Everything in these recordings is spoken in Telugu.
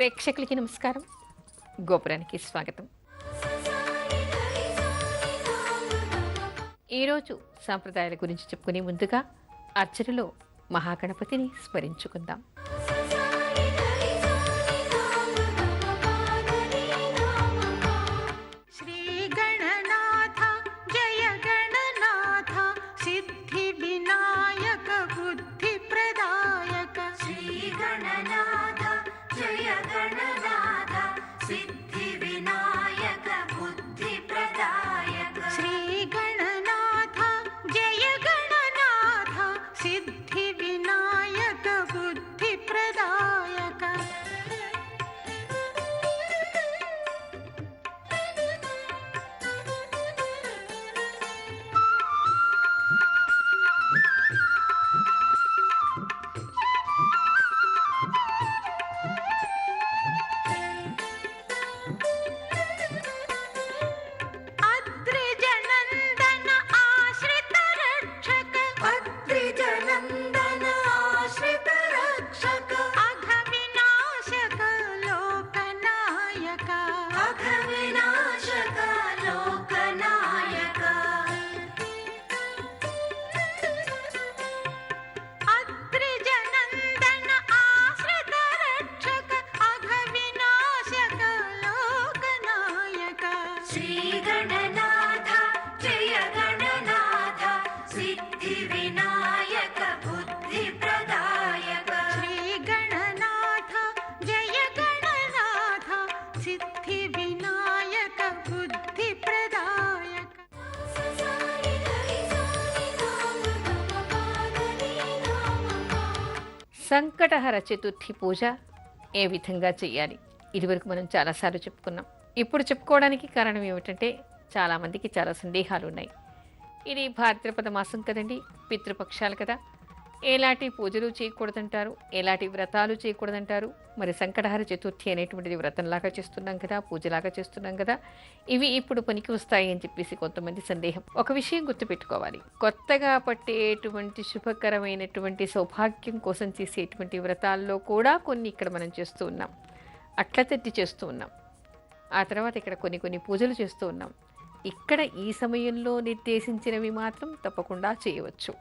ప్రేక్షకులకి నమస్కారం. గోపురానికి స్వాగతం. ఈరోజు సాంప్రదాయాల గురించి చెప్పుకునే ముందుగా అర్చనలో మహాగణపతిని స్మరించుకుందాం. సంకటహర చతుర్థి పూజ ఏ విధంగా చేయాలి? ఇదివరకు మనం చాలాసార్లు చెప్పుకున్నాం. ఇప్పుడు చెప్పుకోవడానికి కారణం ఏమిటంటే చాలామందికి చాలా సందేహాలు ఉన్నాయి. ఇది భాద్రపద మాసం కదండి, పితృపక్షాలు కదా, ఎలాంటి పూజలు చేయకూడదంటారు, ఎలాంటి వ్రతాలు చేయకూడదంటారు. మరి సంకటహర చతుర్థి అనేటువంటిది వ్రతంలాగా చేస్తున్నాం కదా, పూజలాగా చేస్తున్నాం కదా, ఇవి ఇప్పుడు పనికి వస్తాయి అని చెప్పేసి కొంతమంది సందేహం. ఒక విషయం గుర్తుపెట్టుకోవాలి, కొత్తగా పట్టేటువంటి శుభకరమైనటువంటి సౌభాగ్యం కోసం చేసేటువంటి వ్రతాల్లో కూడా కొన్ని ఇక్కడ మనం చేస్తూ ఉన్నాం. అట్ల తట్టి చేస్తూ ఉన్నాం. ఆ తర్వాత ఇక్కడ కొన్ని పూజలు చేస్తూ ఉన్నాం. ఇక్కడ ఈ సమయంలో నిర్దేశించినవి మాత్రం తప్పకుండా చేయవచ్చు.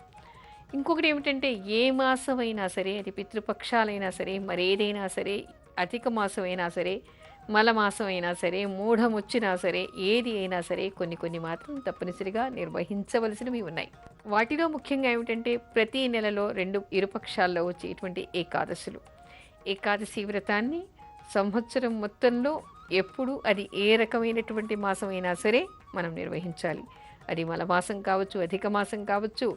ఇంకొకటి ఏమిటంటే, ఏ మాసమైనా సరే, అది పితృపక్షాలైనా సరే, మరేదైనా సరే, అధిక మాసం అయినా సరే, మలమాసం అయినా సరే, మూఢం వచ్చినా సరే, ఏది అయినా సరే కొన్ని మాత్రం తప్పనిసరిగా నిర్వహించవలసినవి ఉన్నాయి. వాటిలో ముఖ్యంగా ఏమిటంటే, ప్రతి నెలలో ఇరుపక్షాల్లో వచ్చేటువంటి ఏకాదశులు. ఏకాదశి వ్రతాన్ని సంవత్సరం మొత్తంలో ఎప్పుడు, అది ఏ రకమైనటువంటి మాసం అయినా సరే మనం నిర్వహించాలి. అది మలమాసం కావచ్చు, అధిక మాసం కావచ్చు,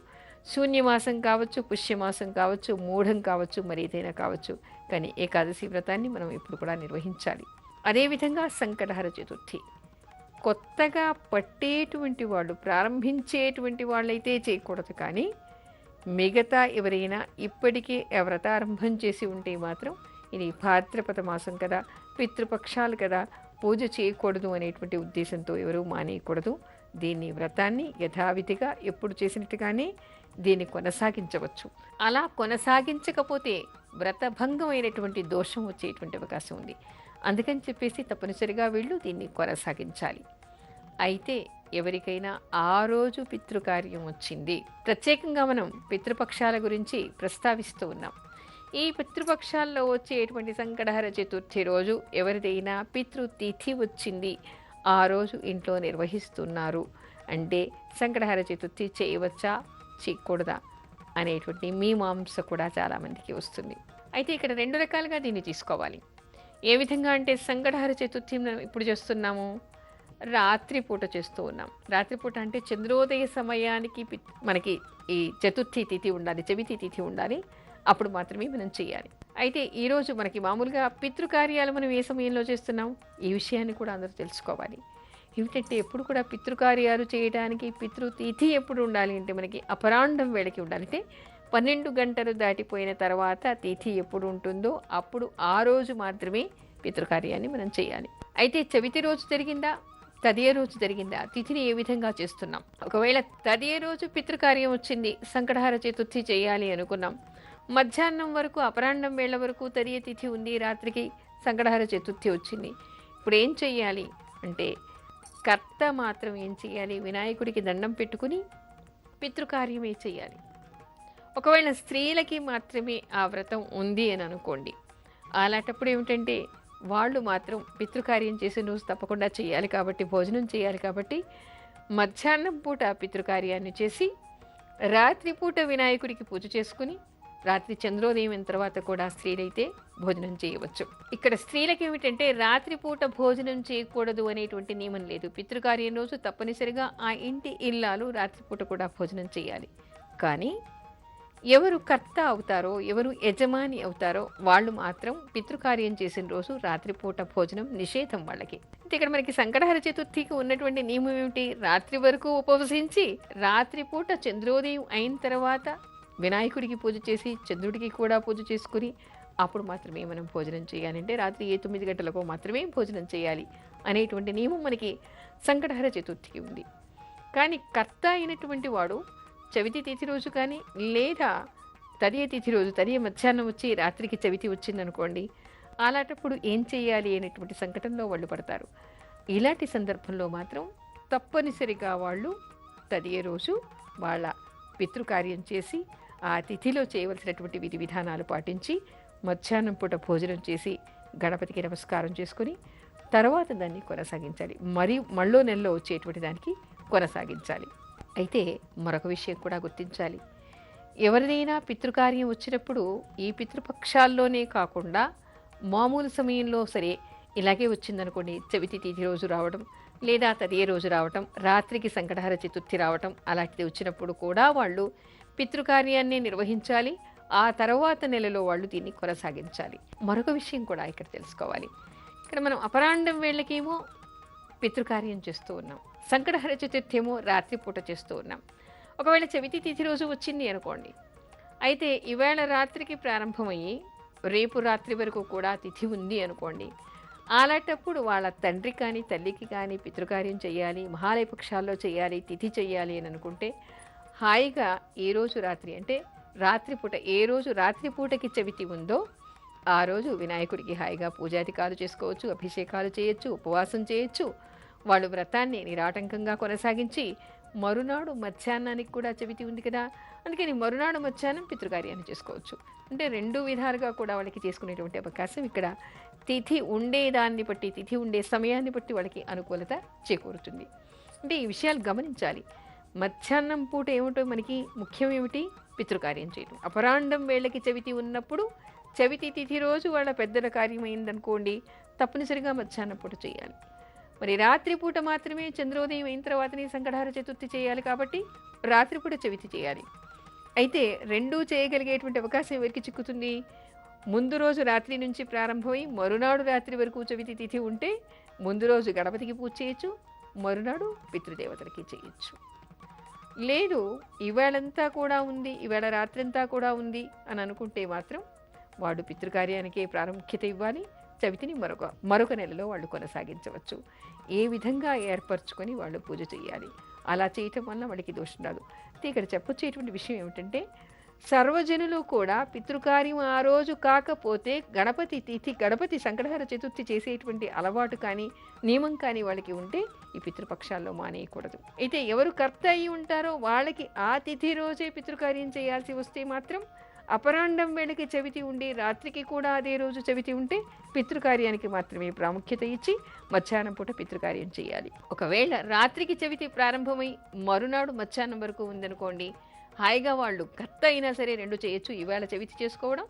శూన్యమాసం కావచ్చు, పుష్యమాసం కావచ్చు, మూఢం కావచ్చు, మరి ఏదైనా కావచ్చు, కానీ ఏకాదశి వ్రతాన్ని మనం ఇప్పుడు కూడా నిర్వహించాలి. అదేవిధంగా సంకటహర చతుర్థి కొత్తగా పట్టేటువంటి వాళ్ళు, ప్రారంభించేటువంటి వాళ్ళైతే చేయకూడదు. కానీ మిగతా ఎవరైనా ఇప్పటికే వ్రతారంభం చేసి ఉంటే మాత్రం, ఇది భాద్రపద మాసం కదా, పితృపక్షాలు కదా, పూజ చేయకూడదు అనేటువంటి ఉద్దేశంతో ఎవరూ మానేయకూడదు. దీన్ని వ్రతాన్ని యథావిధిగా ఎప్పుడు చేసినట్టుగానే దీన్ని కొనసాగించవచ్చు. అలా కొనసాగించకపోతే వ్రతభంగమైనటువంటి దోషం వచ్చేటువంటి అవకాశం ఉంది. అందుకని చెప్పేసి తప్పనిసరిగా వీళ్ళు దీన్ని కొనసాగించాలి. అయితే ఎవరికైనా ఆ రోజు పితృకార్యం వచ్చింది, ప్రత్యేకంగా మనం పితృపక్షాల గురించి ప్రస్తావిస్తూ ఉన్నాం. ఈ పితృపక్షాల్లో వచ్చేటువంటి సంకటహర చతుర్థి రోజు ఎవరిదైనా పితృతిథి వచ్చింది, ఆ రోజు ఇంట్లో నిర్వహిస్తున్నారు అంటే సంకటహర చతుర్థి చేయవచ్చా, చేయకూడదా అనేటువంటి మీమాంస కూడా చాలామందికి వస్తుంది. అయితే ఇక్కడ రెండు రకాలుగా దీన్ని తీసుకోవాలి. ఏ విధంగా అంటే, సంకటహర చతుర్థి ఇప్పుడు చేస్తున్నాము, రాత్రిపూట చేస్తూ ఉన్నాం. రాత్రిపూట అంటే చంద్రోదయ సమయానికి మనకి ఈ చతుర్థి తిథి ఉండాలి, చవితి తిథి ఉండాలి, అప్పుడు మాత్రమే మనం చేయాలి. అయితే ఈరోజు మనకి మామూలుగా పితృకార్యాలు మనం ఏ సమయంలో చేస్తున్నాం, ఈ విషయాన్ని కూడా అందరూ తెలుసుకోవాలి. ఏమిటంటే, ఎప్పుడు కూడా పితృకార్యాలు చేయడానికి పితృతిథి ఎప్పుడు ఉండాలి అంటే, మనకి అపరాండం వేళకి ఉండాలి. అంటే 12 గంటలు దాటిపోయిన తర్వాత తిథి ఎప్పుడు ఉంటుందో అప్పుడు ఆ రోజు మాత్రమే పితృకార్యాన్ని మనం చేయాలి. అయితే చవితి రోజు జరిగిందా, తదియ రోజు జరిగిందా, తిథిని ఏ విధంగా చేస్తున్నాం? ఒకవేళ తదియ రోజు పితృకార్యం వచ్చింది, సంకటహర చతుర్థి చేయాలి అనుకున్నాం, మధ్యాహ్నం వరకు అపరాహ్నం వేళ వరకు తదియ తిథి ఉంది, రాత్రికి సంకటహర చతుర్థి వచ్చింది. ఇప్పుడు ఏం చెయ్యాలి అంటే కర్త మాత్రం ఏం చేయాలి, వినాయకుడికి దండం పెట్టుకుని పితృకార్యమే చేయాలి. ఒకవేళ స్త్రీలకి మాత్రమే ఆ వ్రతం ఉంది అని అనుకోండి, అలాంటప్పుడు ఏమిటంటే వాళ్ళు మాత్రం పితృకార్యం చేసిన రోజు తప్పకుండా చేయాలి కాబట్టి, భోజనం చేయాలి కాబట్టి మధ్యాహ్నం పూట పితృకార్యాన్ని చేసి రాత్రిపూట వినాయకుడికి పూజ చేసుకుని రాత్రి చంద్రోదయం అయిన తర్వాత కూడా స్త్రీలైతే భోజనం చేయవచ్చు. ఇక్కడ స్త్రీలకి ఏమిటంటే రాత్రిపూట భోజనం చేయకూడదు అనేటువంటి నియమం లేదు. పితృకార్యం రోజు తప్పనిసరిగా ఆ ఇంటి ఇల్లాలు రాత్రిపూట కూడా భోజనం చేయాలి. కానీ ఎవరు కర్త అవుతారో, ఎవరు యజమాని అవుతారో వాళ్ళు మాత్రం పితృకార్యం చేసిన రోజు రాత్రిపూట భోజనం నిషేధం వాళ్ళకి. అంటే ఇక్కడ మనకి సంకటహర చతుర్థికి ఉన్నటువంటి నియమం ఏమిటి, రాత్రి వరకు ఉపవసించి రాత్రిపూట చంద్రోదయం అయిన తర్వాత వినాయకుడికి పూజ చేసి చంద్రుడికి కూడా పూజ చేసుకుని అప్పుడు మాత్రమే మనం భోజనం చేయాలి. అంటే రాత్రి 9 గంటలకు మాత్రమే భోజనం చేయాలి అనేటువంటి నియమం మనకి సంకటహర చతుర్థికి ఉంది. కానీ కర్త అయినటువంటి వాడు చవితి తిథి రోజు కానీ లేదా తదియ తిథి రోజు, తదియ మధ్యాహ్నం వచ్చి రాత్రికి చవితి వచ్చిందనుకోండి, అలాంటప్పుడు ఏం చేయాలి అనేటువంటి సంకటంలో వాళ్ళు పడతారు. ఇలాంటి సందర్భంలో మాత్రం తప్పనిసరిగా వాళ్ళు తదియ రోజు వాళ్ళ పితృకార్యం చేసి ఆ తిథిలో చేయవలసినటువంటి విధి విధానాలు పాటించి మధ్యాహ్నం పూట భోజనం చేసి గణపతికి నమస్కారం చేసుకుని తర్వాత దాన్ని కొనసాగించాలి. మళ్ళో నెలలో వచ్చేటువంటి దానికి కొనసాగించాలి. అయితే మరొక విషయం కూడా గుర్తించాలి, ఎవరిదైనా పితృకార్యం వచ్చినప్పుడు ఈ పితృపక్షాల్లోనే కాకుండా మామూలు సమయంలో సరే ఇలాగే వచ్చిందనుకోండి, చవితి తిథి రోజు రావడం లేదా తదియ రోజు రావటం, రాత్రికి సంకటహర చతుర్థి రావటం అలాంటిది వచ్చినప్పుడు కూడా వాళ్ళు పితృకార్యాన్ని నిర్వహించాలి. ఆ తర్వాత నెలలో వాళ్ళు దీన్ని కొనసాగించాలి. మరొక విషయం కూడా ఇక్కడ తెలుసుకోవాలి, ఇక్కడ మనం అపరాండం వేళ్ళకేమో పితృకార్యం చేస్తూ ఉన్నాం, సంకటహర చతుర్థి ఏమో రాత్రిపూట చేస్తూ ఉన్నాం. ఒకవేళ చవితి తిథి రోజు వచ్చింది అనుకోండి, అయితే ఈవేళ రాత్రికి ప్రారంభమయ్యి రేపు రాత్రి వరకు కూడా తిథి ఉంది అనుకోండి, అలాంటప్పుడు వాళ్ళ తండ్రి కానీ తల్లికి కానీ పితృకార్యం చేయాలి, మహాలయ పక్షాల్లో చేయాలి, తిథి చేయాలి అని అనుకుంటే హాయిగా ఏ రోజు రాత్రి అంటే రాత్రిపూట, ఏ రోజు రాత్రిపూటకి చవితి ఉందో ఆ రోజు వినాయకుడికి హాయిగా పూజాధికాలు చేసుకోవచ్చు, అభిషేకాలు చేయొచ్చు, ఉపవాసం చేయొచ్చు. వాళ్ళు వ్రతాన్ని నిరాటంకంగా కొనసాగించి మరునాడు మధ్యాహ్నానికి కూడా చవితి ఉంది కదా, అందుకని మరునాడు మధ్యాహ్నం పితృకార్యాన్ని చేసుకోవచ్చు. అంటే రెండు విధాలుగా కూడా వాళ్ళకి చేసుకునేటువంటి అవకాశం ఇక్కడ తిథి ఉండేదాన్ని బట్టి, తిథి ఉండే సమయాన్ని బట్టి వాళ్ళకి అనుకూలత చేకూరుతుంది. అంటే ఈ విషయాలు గమనించాలి. మధ్యాహ్నం పూట ఏమిటో మనకి ముఖ్యం ఏమిటి, పితృకార్యం చేయడం. అపరాండం వేళకి చవితి ఉన్నప్పుడు చవితి తిథి రోజు వాళ్ళ పెద్దల కార్యం అయిందనుకోండి, తప్పనిసరిగా మధ్యాహ్నం పూట చేయాలి. మరి రాత్రిపూట మాత్రమే చంద్రోదయం అయిన తర్వాతనే సంకటహర చతుర్థి చేయాలి కాబట్టి రాత్రిపూట చవితి చేయాలి. అయితే రెండూ చేయగలిగేటువంటి అవకాశం ఎవరికి చిక్కుతుంది, ముందు రోజు రాత్రి నుంచి ప్రారంభమై మరునాడు రాత్రి వరకు చవితి తిథి ఉంటే ముందు రోజు గణపతికి పూజ చేయొచ్చు, మరునాడు పితృదేవతలకి చేయొచ్చు. లేదు ఇవాళంతా కూడా ఉంది, ఇవాళ రాత్రంతా కూడా ఉంది అని అనుకుంటే మాత్రం వాడు పితృకార్యానికే ప్రాముఖ్యత ఇవ్వాలి, చవితిని మరొక నెలలో వాళ్ళు కొనసాగించవచ్చు. ఏ విధంగా ఏర్పరచుకొని వాళ్ళు పూజ చేయాలి, అలా చేయటం వల్ల వాళ్ళకి దోషం రాదు. అయితే ఇక్కడ చెప్పొచ్చేటువంటి విషయం ఏమిటంటే సర్వజనులు కూడా పితృకార్యం ఆ రోజు కాకపోతే గణపతి తిథి, గణపతి సంకటహర చతుర్థి చేసేటువంటి అలవాటు కానీ నియమం కానీ వాళ్ళకి ఉంటే ఈ పితృపక్షాల్లో మానేయకూడదు. అయితే ఎవరు కర్త అయి ఉంటారో వాళ్ళకి ఆ తిథి రోజే పితృకార్యం చేయాల్సి వస్తే మాత్రం అపరాండం వేళకి చవితి ఉండి రాత్రికి కూడా అదే రోజు చవితి ఉంటే పితృకార్యానికి మాత్రమే ప్రాముఖ్యత ఇచ్చి మధ్యాహ్నం పూట పితృకార్యం చేయాలి. ఒకవేళ రాత్రికి చవితి ప్రారంభమై మరునాడు మధ్యాహ్నం వరకు ఉందనుకోండి, హాయిగా వాళ్ళు కర్త అయినా సరే రెండు చేయొచ్చు. ఈవేళ చవితి చేసుకోవడం,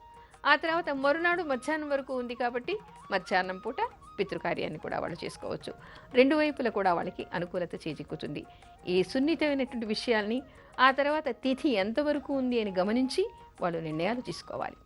ఆ తర్వాత మరునాడు మధ్యాహ్నం వరకు ఉంది కాబట్టి మధ్యాహ్నం పూట పితృకార్యాన్ని కూడా వాళ్ళు చేసుకోవచ్చు. రెండు వైపులా కూడా వాళ్ళకి అనుకూలత చేజిక్కుతుంది. ఈ సున్నితమైనటువంటి విషయాల్ని ఆ తర్వాత తిథి ఎంతవరకు ఉంది అని గమనించి వాళ్ళు నిర్ణయాలు తీసుకోవాలి.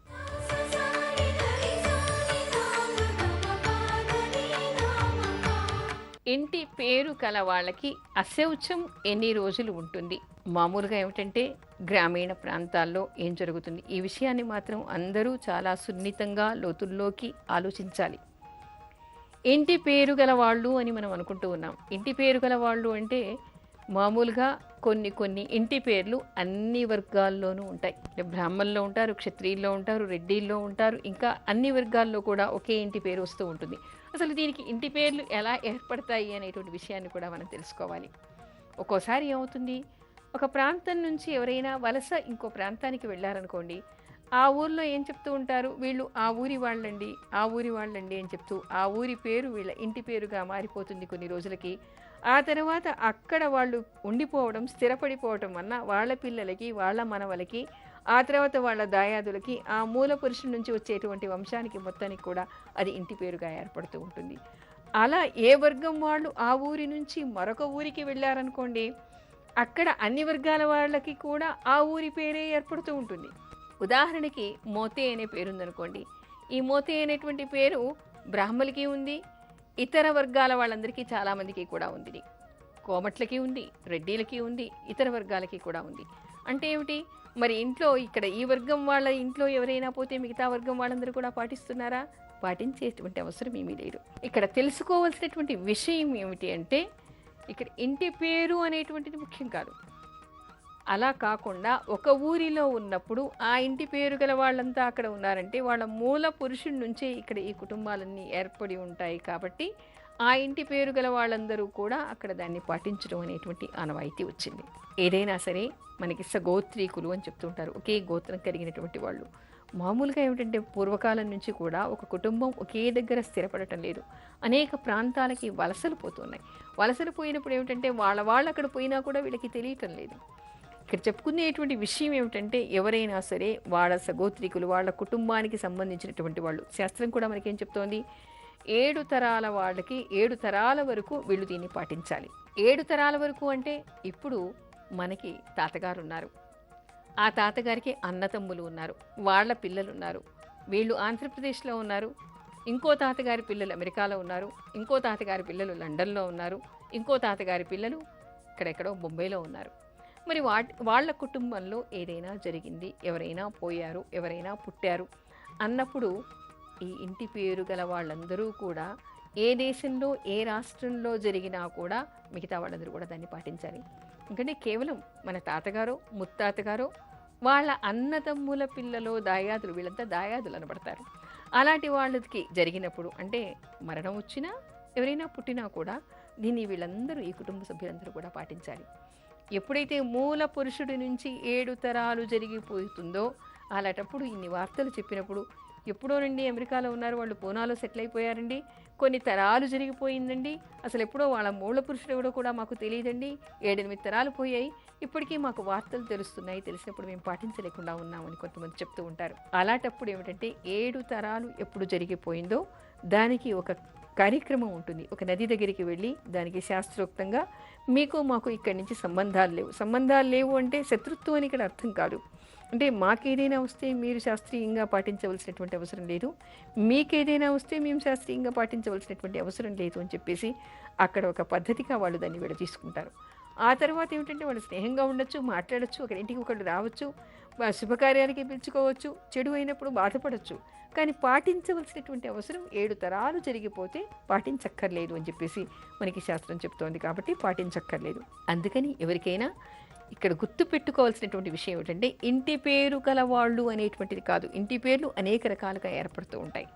ఇంటి పేరు కల వాళ్ళకి అశౌచం ఎన్ని రోజులు ఉంటుంది? మామూలుగా ఏమిటంటే గ్రామీణ ప్రాంతాల్లో ఏం జరుగుతుంది, ఈ విషయాన్ని మాత్రం అందరూ చాలా సున్నితంగా లోతుల్లోకి ఆలోచించాలి. ఇంటి పేరు గల వాళ్ళు అని మనం అనుకుంటూ ఉన్నాం. ఇంటి పేరు గల వాళ్ళు అంటే మామూలుగా కొన్ని కొన్ని ఇంటి పేర్లు అన్ని వర్గాల్లోనూ ఉంటాయి. అంటే బ్రాహ్మణుల్లో ఉంటారు, క్షత్రియుల్లో ఉంటారు, రెడ్డిల్లో ఉంటారు, ఇంకా అన్ని వర్గాల్లో కూడా ఒకే ఇంటి పేరు వస్తూ ఉంటుంది. అసలు దీనికి ఇంటి పేర్లు ఎలా ఏర్పడతాయి అనేటువంటి విషయాన్ని కూడా మనం తెలుసుకోవాలి. ఒక్కోసారి ఏమవుతుంది, ఒక ప్రాంతం నుంచి ఎవరైనా వలస ఇంకో ప్రాంతానికి వెళ్ళారనుకోండి, ఆ ఊర్లో ఏం చెప్తూ ఉంటారు, వీళ్ళు ఆ ఊరి వాళ్ళండి, ఆ ఊరి వాళ్ళండి అని చెప్తూ ఆ ఊరి పేరు వీళ్ళ ఇంటి పేరుగా మారిపోతుంది కొన్ని రోజులకి. ఆ తర్వాత అక్కడ వాళ్ళు ఉండిపోవడం, స్థిరపడిపోవటం వలన వాళ్ళ పిల్లలకి, వాళ్ళ మనవలకి, ఆ తర్వాత వాళ్ళ దాయాదులకి ఆ మూల పురుషుడి నుంచి వచ్చేటువంటి వంశానికి మొత్తానికి కూడా అది ఇంటి పేరుగా ఏర్పడుతూ ఉంటుంది. అలా ఏ వర్గం వాళ్ళు ఆ ఊరి నుంచి మరొక ఊరికి వెళ్ళారనుకోండి, అక్కడ అన్ని వర్గాల వాళ్ళకి కూడా ఆ ఊరి పేరే ఏర్పడుతూ ఉంటుంది. ఉదాహరణకి మోతే అనే పేరుందనుకోండి, ఈ మోతే అనేటువంటి పేరు బ్రాహ్మలకి ఉంది, ఇతర వర్గాల వాళ్ళందరికీ చాలామందికి కూడా ఉంది. కోమట్లకి ఉంది, రెడ్డిలకి ఉంది, ఇతర వర్గాలకి కూడా ఉంది. అంటే ఏమిటి, మరి ఇంట్లో ఇక్కడ ఈ వర్గం వాళ్ళ ఇంట్లో ఎవరైనా పోతే మిగతా వర్గం వాళ్ళందరూ కూడా పాటిస్తున్నారా? పాటించేటువంటి అవసరం ఏమీ లేదు. ఇక్కడ తెలుసుకోవాల్సినటువంటి విషయం ఏమిటి అంటే, ఇక్కడ ఇంటి పేరు అనేటువంటిది ముఖ్యం కాదు. అలా కాకుండా ఒక ఊరిలో ఉన్నప్పుడు ఆ ఇంటి పేరు గల వాళ్ళంతా అక్కడ ఉన్నారంటే వాళ్ళ మూల పురుషుడి నుంచే ఇక్కడ ఈ కుటుంబాలన్నీ ఏర్పడి ఉంటాయి. కాబట్టి ఆ ఇంటి పేరు గల వాళ్ళందరూ కూడా అక్కడ దాన్ని పాటించడం అనేటువంటి ఆనవాయితీ వచ్చింది. ఏదైనా సరే మనకి సగోత్రీకులు అని చెప్తుంటారు, ఒకే గోత్రం కలిగినటువంటి వాళ్ళు. మామూలుగా ఏమిటంటే పూర్వకాలం నుంచి కూడా ఒక కుటుంబం ఒకే దగ్గర స్థిరపడటం లేదు, అనేక ప్రాంతాలకి వలసలు పోతున్నాయి. వలసలు పోయినప్పుడు ఏమిటంటే వాళ్ళు అక్కడ పోయినా కూడా వీళ్ళకి తెలియటం లేదు. ఇక్కడ చెప్పుకునేటువంటి విషయం ఏమిటంటే, ఎవరైనా సరే వాళ్ళ సగోత్రికులు, వాళ్ళ కుటుంబానికి సంబంధించినటువంటి వాళ్ళు. శాస్త్రం కూడా మనకేం చెప్తోంది, 7 తరాల వాళ్ళకి 7 తరాల వరకు వీళ్ళు దీన్ని పాటించాలి. 7 తరాల వరకు అంటే ఇప్పుడు మనకి తాతగారు ఉన్నారు, ఆ తాతగారికి అన్నతమ్ములు ఉన్నారు, వాళ్ళ పిల్లలు ఉన్నారు, వీళ్ళు ఆంధ్రప్రదేశ్లో ఉన్నారు, ఇంకో తాతగారి పిల్లలు అమెరికాలో ఉన్నారు, ఇంకో తాతగారి పిల్లలు లండన్లో ఉన్నారు, ఇంకో తాతగారి పిల్లలు ఇక్కడెక్కడో బొంబాయిలో ఉన్నారు. మరి వాళ్ళ కుటుంబంలో ఏదైనా జరిగింది, ఎవరైనా పోయారు, ఎవరైనా పుట్టారు అన్నప్పుడు ఈ ఇంటి పేరు గల వాళ్ళందరూ కూడా ఏ దేశంలో ఏ రాష్ట్రంలో జరిగినా కూడా మిగతా వాళ్ళందరూ కూడా దాన్ని పాటించాలి. ఎందుకంటే కేవలం మన తాతగారో ముత్తాతగారో వాళ్ళ అన్నదమ్ముల పిల్లలో దాయాదులు, వీళ్ళంతా దాయాదులు అనబడతారు. అలాంటి వాళ్ళకి జరిగినప్పుడు అంటే మరణం వచ్చినా ఎవరైనా పుట్టినా కూడా దీన్ని వీళ్ళందరూ, ఈ కుటుంబ సభ్యులందరూ కూడా పాటించాలి. ఎప్పుడైతే మూల పురుషుడి నుంచి 7 తరాలు జరిగిపోతుందో అలాంటప్పుడు ఇన్ని వార్తలు చెప్పినప్పుడు, ఎప్పుడోనండి అమెరికాలో ఉన్నారు, వాళ్ళు పూనాలో సెటిల్ అయిపోయారండి, కొన్ని తరాలు జరిగిపోయిందండి, అసలు ఎప్పుడో వాళ్ళ మూల పురుషుడు ఎవడో కూడా మాకు తెలియదండి, 7-8 తరాలు పోయాయి, ఇప్పటికీ మాకు వార్తలు తెలుస్తున్నాయి, తెలిసినప్పుడు మేము పాటించలేకుండా ఉన్నామని కొంతమంది చెప్తూ ఉంటారు. అలాంటప్పుడు ఏమిటంటే 7 తరాలు ఎప్పుడు జరిగిపోయిందో దానికి ఒక కార్యక్రమం ఉంటుంది. ఒక నది దగ్గరికి వెళ్ళి దానికి శాస్త్రోక్తంగా మీకు మాకు ఇక్కడి నుంచి సంబంధాలు లేవు అంటే శత్రుత్వం అని ఇక్కడ అర్థం కాదు. అంటే మాకేదైనా వస్తే మీరు శాస్త్రీయంగా పాటించవలసినటువంటి అవసరం లేదు, మీకేదైనా వస్తే మేము శాస్త్రీయంగా పాటించవలసినటువంటి అవసరం లేదు అని చెప్పేసి అక్కడ ఒక పద్ధతిగా వాళ్ళు దాన్ని విడదీసుకుంటారు. ఆ తర్వాత ఏమిటంటే వాళ్ళు స్నేహంగా ఉండొచ్చు, మాట్లాడచ్చు, ఒకరి ఇంటికి ఒకళ్ళు రావచ్చు, శుభకార్యాలకి పిలుచుకోవచ్చు, చెడు అయినప్పుడు బాధపడవచ్చు, కానీ పాటించవలసినటువంటి అవసరం 7 తరాలు జరిగిపోతే పాటించక్కర్లేదు అని చెప్పేసి మనకి శాస్త్రం చెప్తోంది. కాబట్టి పాటించక్కర్లేదు. అందుకని ఎవరికైనా ఇక్కడ గుర్తు పెట్టుకోవాల్సినటువంటి విషయం ఏమిటంటే, ఇంటి పేరు గల వాళ్ళు అనేటువంటిది కాదు, ఇంటి పేర్లు అనేక రకాలుగా ఏర్పడుతూ ఉంటాయి.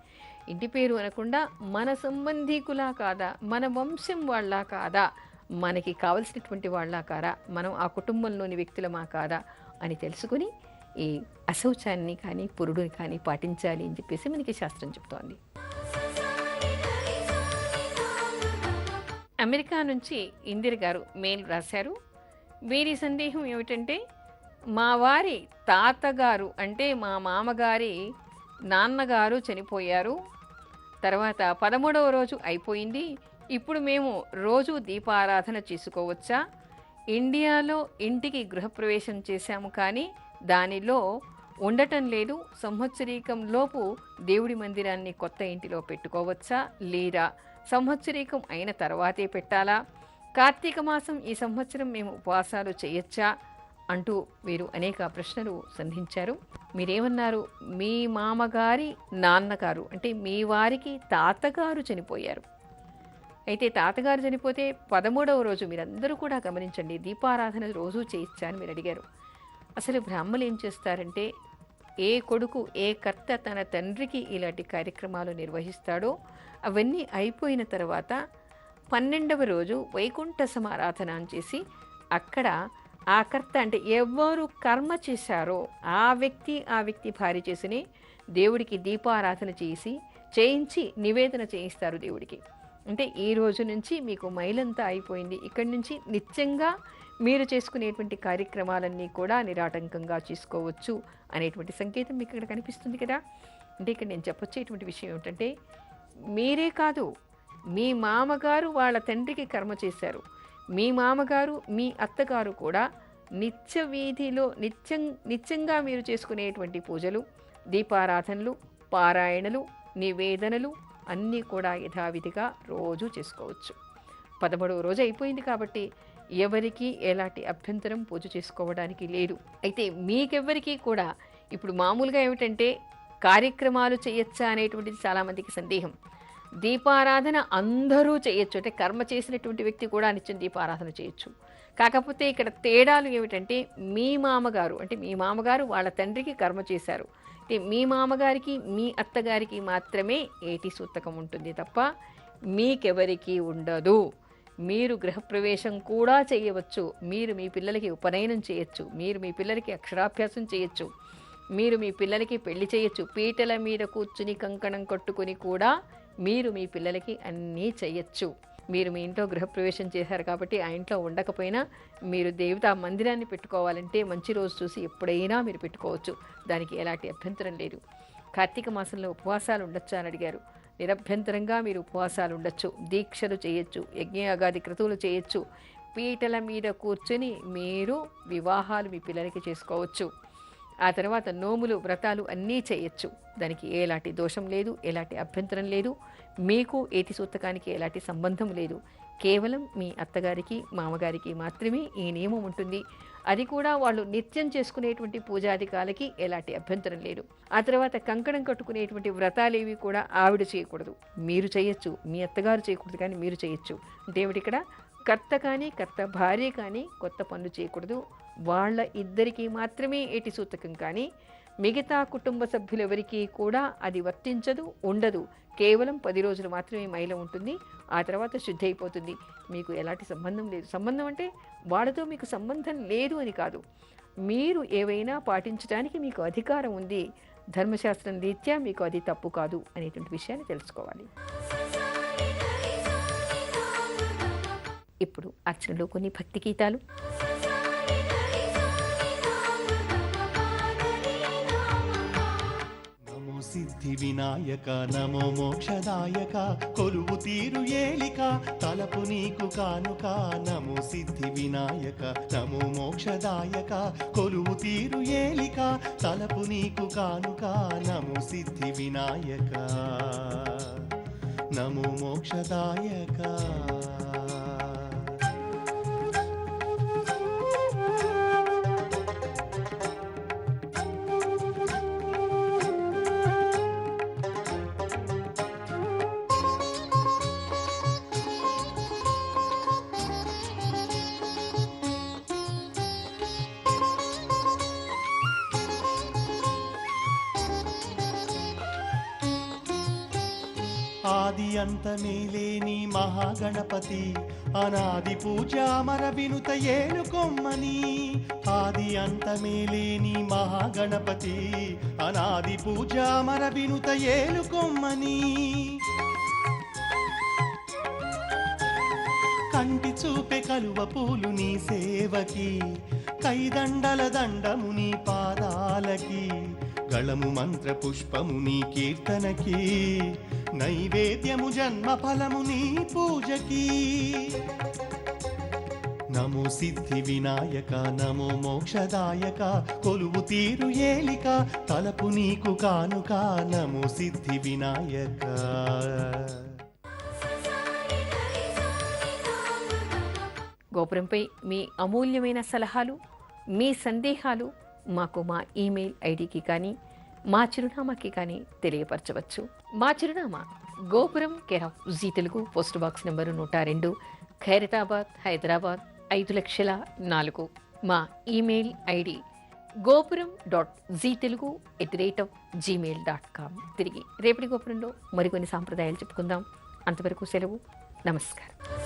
ఇంటి పేరు అనకుండా మన సంబంధీకులా కాదా, మన వంశం వాళ్ళ కాదా, మనకి కావలసినటువంటి వాళ్ళ కాదా, మనం ఆ కుటుంబంలోని వ్యక్తులమా కాదా అని తెలుసుకుని ఈ అశౌచాన్ని కానీ పురుడుని కానీ పాటించాలి అని చెప్పేసి మనకి శాస్త్రం చెప్తోంది. అమెరికా నుంచి ఇందిర గారు మెయిల్ రాశారు. వీరి సందేహం ఏమిటంటే, మా వారి తాతగారు అంటే మా మామగారి నాన్నగారు చనిపోయారు, తర్వాత 13వ రోజు అయిపోయింది, ఇప్పుడు మేము రోజు దీపారాధన చేసుకోవచ్చా? ఇండియాలో ఇంటికి గృహప్రవేశం చేశాము కానీ దానిలో ఉండటం లేదు, సంవత్సరీకం లోపు దేవుడి మందిరాన్ని కొత్త ఇంటిలో పెట్టుకోవచ్చా లేదా సంవత్సరీకం అయిన తర్వాతే పెట్టాలా? కార్తీక మాసం ఈ సంవత్సరం మేము ఉపవాసాలు చేయొచ్చా అంటూ వీరు అనేక ప్రశ్నలు సంధించారు. మీరేమన్నారు? మీ మామగారి నాన్నగారు అంటే మీ వారికి తాతగారు చనిపోయారు, అయితే తాతగారు చనిపోతే 13వ రోజు మీరందరూ కూడా గమనించండి, దీపారాధన రోజు చేయొచ్చా అని మీరు అడిగారు. అసలు బ్రాహ్మలు ఏం చేస్తారంటే, ఏ కొడుకు ఏ కర్త తన తండ్రికి ఇలాంటి కార్యక్రమాలు నిర్వహిస్తాడో అవన్నీ అయిపోయిన తర్వాత 12వ రోజు వైకుంఠ సమారాధన అని చేసి అక్కడ ఆ కర్త అంటే ఎవరు కర్మ చేశారో ఆ వ్యక్తి భార్య చేసినే దేవుడికి దీపారాధన చేయించి నివేదన చేయిస్తారు దేవుడికి. అంటే ఈ రోజు నుంచి మీకు మైలంతా అయిపోయింది, ఇక్కడి నుంచి నిత్యంగా మీరు చేసుకునేటువంటి కార్యక్రమాలన్నీ కూడా నిరాటంకంగా చేసుకోవచ్చు అనేటువంటి సంకేతం మీకు ఇక్కడ కనిపిస్తుంది కదా. అంటే ఇక్కడ నేను చెప్పొచ్చేటువంటి విషయం ఏమిటంటే, మీరే కాదు, మీ మామగారు వాళ్ళ తండ్రికి కర్మ చేశారు, మీ మామగారు మీ అత్తగారు కూడా నిత్య వీధిలో నిత్యంగా మీరు చేసుకునేటువంటి పూజలు, దీపారాధనలు, పారాయణలు, నివేదనలు అన్నీ కూడా యథావిధిగా రోజు చేసుకోవచ్చు. 13వ రోజు అయిపోయింది కాబట్టి ఎవరికి ఎలాంటి అభ్యంతరం పూజ చేసుకోవడానికి లేదు. అయితే మీకెవ్వరికీ కూడా ఇప్పుడు మామూలుగా ఏమిటంటే కార్యక్రమాలు చేయొచ్చా అనేటువంటిది చాలామందికి సందేహం. దీపారాధన అందరూ చేయొచ్చు, అంటే కర్మ చేసినటువంటి వ్యక్తి కూడా నిత్యం దీపారాధన చేయొచ్చు. కాకపోతే ఇక్కడ తేడాలు ఏమిటంటే, మీ మామగారు వాళ్ళ తండ్రికి కర్మ చేశారు, అంటే మీ మామగారికి మీ అత్తగారికి మాత్రమే ఏటి సూతకం ఉంటుంది తప్ప మీకెవరికి ఉండదు. మీరు గృహప్రవేశం కూడా చేయవచ్చు, మీరు మీ పిల్లలకి ఉపనయనం చేయొచ్చు, మీరు మీ పిల్లలకి అక్షరాభ్యాసం చేయొచ్చు, మీరు మీ పిల్లలకి పెళ్లి చేయొచ్చు, పీటల మీద కూర్చుని కంకణం కట్టుకుని కూడా మీరు మీ పిల్లలకి అన్నీ చేయొచ్చు. మీరు మీ ఇంట్లో గృహప్రవేశం చేశారు కాబట్టి ఆ ఇంట్లో ఉండకపోయినా మీరు దేవతా మందిరాన్ని పెట్టుకోవాలంటే మంచి రోజు చూసి ఎప్పుడైనా మీరు పెట్టుకోవచ్చు, దానికి ఎలాంటి అభ్యంతరం లేదు. కార్తీక మాసంలో ఉపవాసాలు ఉండొచ్చా అని అడిగారు. నిరభ్యంతరంగా మీరు ఉపవాసాలు ఉండొచ్చు, దీక్షలు చేయొచ్చు, యజ్ఞయాగాది క్రతువులు చేయొచ్చు, పీటల మీద కూర్చొని మీరు వివాహాలు మీ పిల్లలకి చేసుకోవచ్చు, ఆ తర్వాత నోములు వ్రతాలు అన్నీ చేయొచ్చు. దానికి ఎలాంటి దోషం లేదు, ఎలాంటి అభ్యంతరం లేదు, మీకు ఏటి సూతకానికి ఎలాంటి సంబంధం లేదు. కేవలం మీ అత్తగారికి మామగారికి మాత్రమే ఈ నియమం ఉంటుంది. అది కూడా వాళ్ళు నిత్యం చేసుకునేటువంటి పూజాధికాలకి ఎలాంటి అభ్యంతరం లేదు. ఆ తర్వాత కంకణం కట్టుకునేటువంటి వ్రతాలేవి కూడా ఆవిడ చేయకూడదు, మీరు చేయొచ్చు. మీ అత్తగారు చేయకూడదు కానీ మీరు చేయొచ్చు. అంటే ఏమిటి ఇక్కడ, కర్త కానీ కర్త భార్య కానీ కొత్త పనులు చేయకూడదు, వాళ్ళ ఇద్దరికీ మాత్రమే ఏటి సూతకం. కానీ మిగతా కుటుంబ సభ్యులెవరికీ కూడా అది వర్తించదు, ఉండదు. కేవలం 10 రోజులు మాత్రమే మైలం ఉంటుంది, ఆ తర్వాత శుద్ధి అయిపోతుంది. మీకు ఎలాంటి సంబంధం లేదు. సంబంధం అంటే వాళ్ళతో మీకు సంబంధం లేదు అని కాదు, మీరు ఏవైనా పాటించడానికి మీకు అధికారం ఉంది, ధర్మశాస్త్రం రీత్యా మీకు అది తప్పు కాదు అనేటువంటి విషయాన్ని తెలుసుకోవాలి. ఇప్పుడు అర్చనలో కొన్ని భక్తి గీతాలు. సిద్ధి వినాయక నమో మోక్షదాయక కొలువు తీరు ఏలిక తలపు నీకు కానుక నమో సిద్ధి వినాయక నమో మోక్షదాయక కొలువు తీరు ఏలిక తలపు నీకు కానుక నమో సిద్ధి వినాయక నమో మోక్షదాయక. ఆది అంతమే లేని మహాగణపతి అనాది పూజామర వినుత ఏలుకొమ్మని. ఆది అంతమే లేని మహాగణపతి అనాది పూజామర వినుత ఏలుకొమ్మని. కంటి చూపే కలువ పూలు నీ సేవకి, కైదండల దండము నీ పాదాలకి, గళము మంత్ర పుష్పము నీ కీర్తనకి, నైవేద్యము జన్మ ఫలము నీ పూజకి. నమో సిద్ధి వినాయక నమో మోక్షదాయక కొలువు తీరు ఏలిక తలపు నీకు కానుక నమో సిద్ధి వినాయక. గోపురంపై మీ అమూల్యమైన సలహాలు, మీ సందేహాలు మాకు మా ఈమెయిల్ ఐడికి కానీ మా చిరునామాకి కానీ తెలియపరచవచ్చు. మా చిరునామా Gopuram care of Zee Telugu, post box number 102, Khairatabad, Hyderabad 5,04,000. మా ఈమెయిల్ ఐడి gopuram.ztelugu@gmail.com. తిరిగి రేపటి గోపురంలో మరికొన్ని సాంప్రదాయాలు చెప్పుకుందాం. అంతవరకు సెలవు. నమస్కారం.